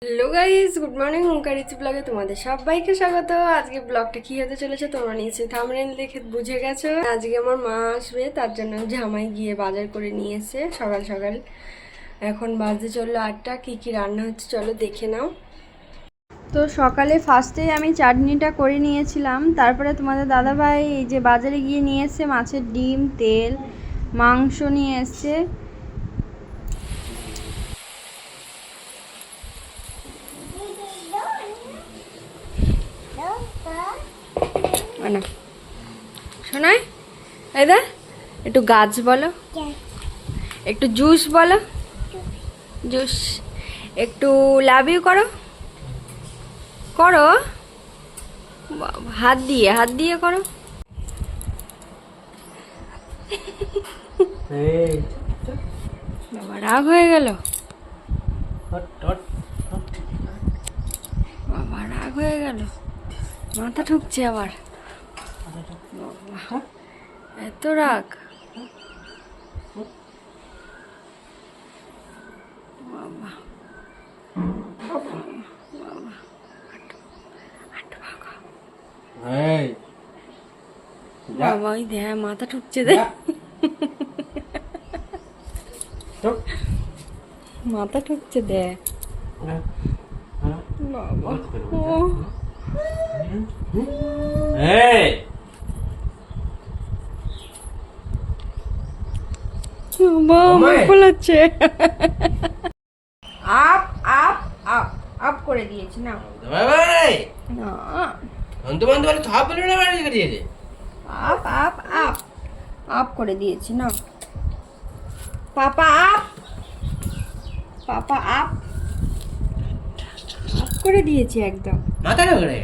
Hello guys, good morning. ওঙ্কারিচি ব্লগে তোমাদের সবাইকে স্বাগত। আজকে ব্লগটা কি হতে চলেছে তোমরা নিশ্চয়ই থাম্বনেল দেখে বুঝে গেছো। আজকে আমার মা আসবে, তার জন্য জামাই গিয়ে বাজার করে নিয়ে এসে সকাল সকাল। এখন বাজে চললো 8টা। কি কি রান্না হচ্ছে চলো দেখে নাও। তো সকালে ফার্স্টেই আমি চাটনিটা করে নিয়েছিলাম, তারপরে তোমাদের দাদাভাই এই যে বাজারে গিয়ে নিয়ে এসছে মাছের ডিম, তেল, মাংস নিয়ে এসছে। শোনায় এদা একটু গাছ বলো, একটু জুস বলো, জুস। একটু লাভ ইউ করো, করো হাত দিয়ে করো। বাবা রাগ হয়ে গেল, বাবা রাগ হয়ে গেল, মাথা ঠুকছে আবার। এত রাগ, বাবা বাবা ওই দে মাথা ঠুকছে, দে মাথা ঠুকছে, দে বাবা। আপ আপ আপ আপ করে দিয়েছি না, আপ আপ আপ আপ করে দিয়েছি না। পাপা আপ, পাপা আপ আপ করে দিয়েছি একদম। মাথা ঢোকরে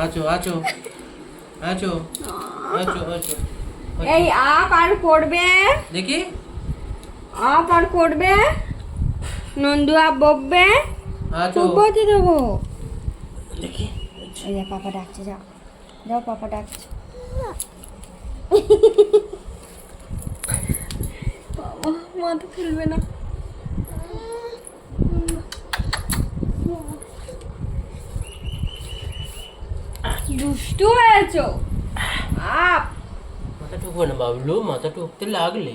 আছো আছো আছো আছো আছো। এই আপ আর করবে, দেখি আপ আর করবে, নন্দু আপ বকবে, আছো বলতে দেবো। দেখি। এই যে পাপা ডাকছে, যাও যাও, পাপা ডাকছে। বাবা মাথা তুলবে না। দুষ্টু হয়েছো। আপ মাথা ঠুকবো না বাবলু, মাথা ঠুকতে লাগলে।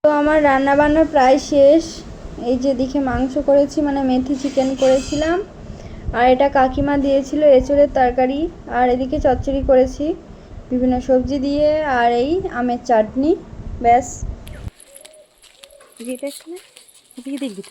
তো আমার রান্না বান্না প্রায় শেষ। এই যে দিকে মাংস করেছি, মানে মেথি চিকেন করেছিলাম, আর এটা কাকিমা দিয়েছিল এঁচড়ের তরকারি, আর এদিকে চচ্চড়ি করেছি বিভিন্ন সবজি দিয়ে, আর এই আমের চাটনি, ব্যাস। দেখবি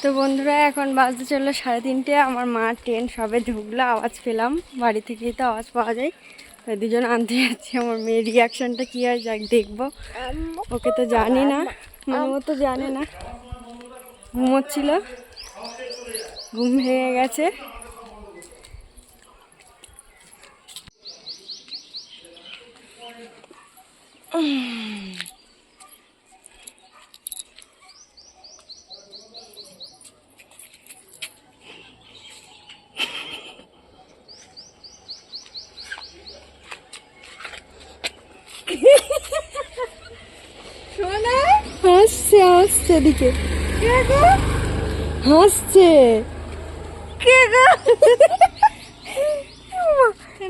তো বন্ধুরা, এখন বাজতে চললো 3:30। আমার মা ট্রেন সবে ঢুকলো, আওয়াজ পেলাম, বাড়ি থেকেই তো আওয়াজ পাওয়া যায়। দুজন আনতে যাচ্ছি। আমার মেয়ের রিয়াকশনটা কী হয় যাক দেখবো। ওকে তো জানি না, মানে ও তো জানে না, ঘুমোচ্ছিল, ঘুম ভেঙে গেছে। হাসছে হাসছে, এদিকে হাসছে।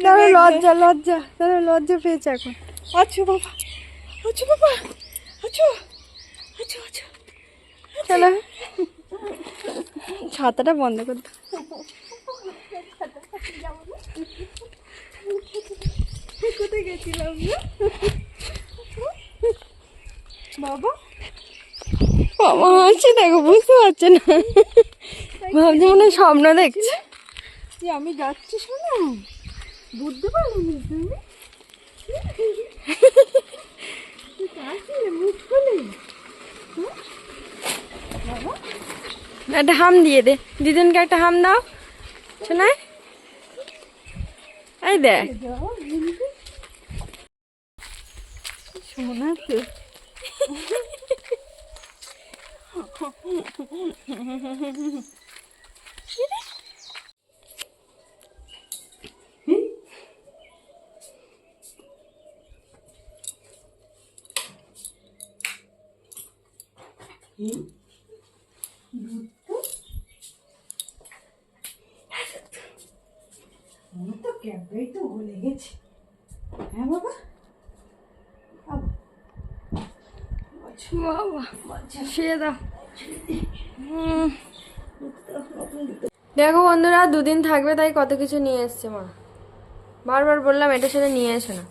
তারা লজ্জা লজ্জা, তারা লজ্জা পেয়েছে এখন। আচ্ছা বাবা, আচ্ছা বাবা, আচ্ছা আচ্ছা আচ্ছা, চলো ছাতাটা বন্ধ করে দাও। কোথায় গেছিলাম বাবা? বাবা হাসছে, দেখো বুঝতে পারছে না, ভাবছি মনে হয় স্বপ্ন দেখছে। আমি যাচ্ছি, শোনো বুঝতে পারলি তুমি? একটা হাম দিয়ে দে, দিদুনকে একটা হাম দাও শোনায়। এই দেখ শোনা তো তো ক্যাম্পেই তো ভুলে গেছি। হ্যাঁ বাবা, বাবা শুয়ে দাও। দেখো বন্ধুরা, 2 দিন থাকবে তাই কত কিছু নিয়ে এসছে মা। বারবার বললাম এটা সেটা নিয়ে এসো না।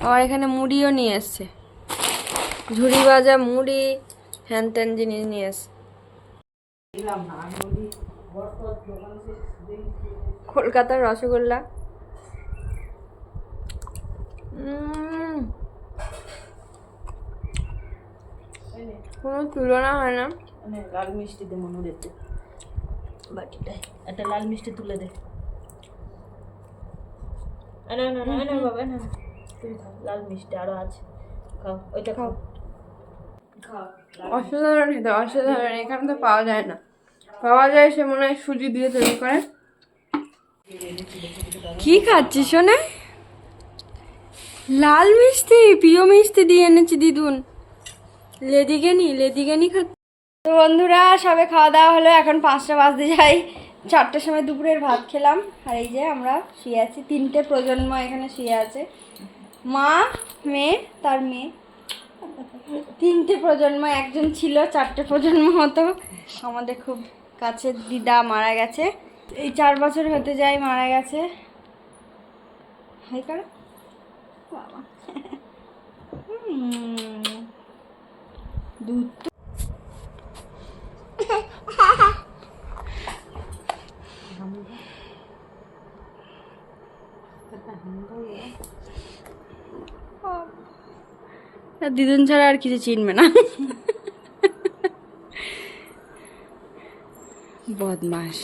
আবার এখানে মুড়িও নিয়ে এসছে, ঝুড়ি ভাজা মুড়ি, হ্যান ত্যান জিনিস নিয়ে এসছে। কলকাতার রসগোল্লা, কোনো তুলনা হয় না। মানে লাল মিষ্টি দে মনে দেখতে, বাটিটায় একটা লাল মিষ্টি তুলে দে। না না না না বাবা, না তুই খাও, লাল মিষ্টি আরো আছে, খাও ওইটা খাও। অসাধারণ খেতে, অসাধারণ। এখানে তো পাওয়া যায় না, পাওয়া যায় সে মনে হয় সুজি দিয়ে তৈরি করে। কি খাচ্ছিস শোনা? লাল মিষ্টি, প্রিয় মিষ্টি দিয়ে এনেছি দিদুন। লেদিকেনি খাচ্ছি। তো বন্ধুরা, সবে খাওয়া দাওয়া হলো, এখন 5টা বাজতে যাই। 4টার সময় দুপুরের ভাত খেলাম। আর এই যে আমরা শুয়ে আছি, 3টে প্রজন্ম এখানে শুয়ে আছে, মা, মেয়ে, তার মেয়ে। 3টে প্রজন্ম, একজন ছিল, 4টে প্রজন্ম মতো। আমাদের খুব কাছের দিদা মারা গেছে, এই 4 বছর হতে যায় মারা গেছে। হাই করো বাবা। দুধ তো দিদুন ছাড়া আর কিছু চিনবে না। বদমাস,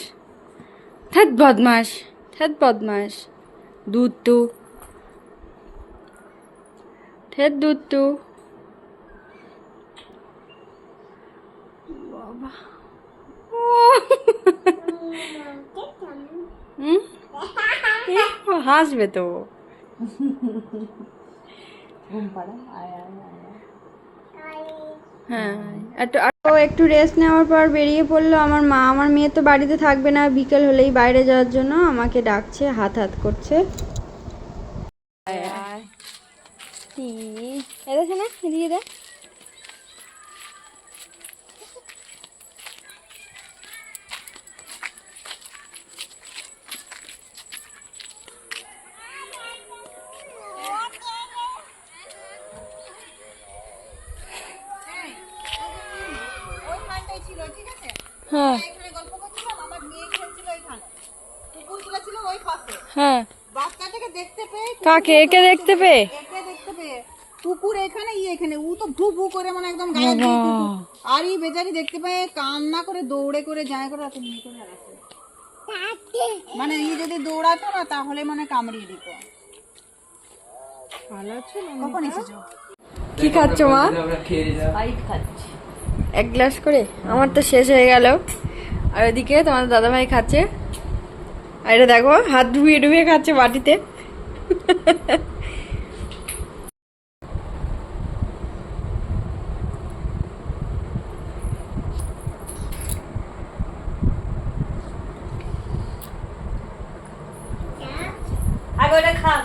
ধ্যাৎ বদমাস, ধ্যাৎ বদমাস। দুধ তো ধ্যাৎ দুধ তো বাবা। হাসবে তো। হ্যাঁ, একটু রেস্ট নেওয়ার পর বেরিয়ে পড়লো আমার মা। আমার মেয়ে তো বাড়িতে থাকবে না, বিকেল হলেই বাইরে যাওয়ার জন্য আমাকে ডাকছে, হাত হাত করছে। এদিকে না, এদিকে দে। হ্যাঁ হ্যাঁ, বাচ্চাটাকে দেখতে পেয়ে, কাকে? একে দেখতে পেয়ে? একে দেখতে পেয়ে কুকুর এখানে এখানে ও তো ভু ভু করে মানে একদম গায়ে দিয়ে কুকুর। আর এই বেচারি দেখতে পেয়ে কান্না করে দৌড়ে করে যায় করে এত নিয়ে করে আসে। মানে এই যদি দৌড়াতো না তাহলে মানে কামড়িয়ে দিত। ভালো আছো? কখন এসেছো? কি খাচ্ছ মা? ফাইট খাচ্ছি 1 গ্লাস করে। আমার তো শেষ হয়ে গেল। আর ওদিকে তোমার দাদাভাই খাচ্ছে। আর এটা দেখো, হাত ডুবিয়ে ডুবিয়ে খাচ্ছে বাটিতে। আগে ওটা খা।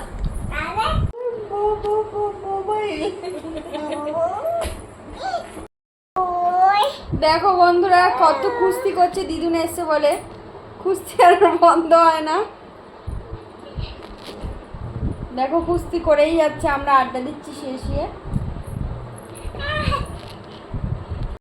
দেখো বন্ধুরা, কত কুস্তি করছে দিদুন এসছে বলে। কুস্তি আর বন্ধ হয় না। দেখো কুস্তি করেই যাচ্ছে, আমরা আড্ডা দিচ্ছি শুয়ে শুয়ে।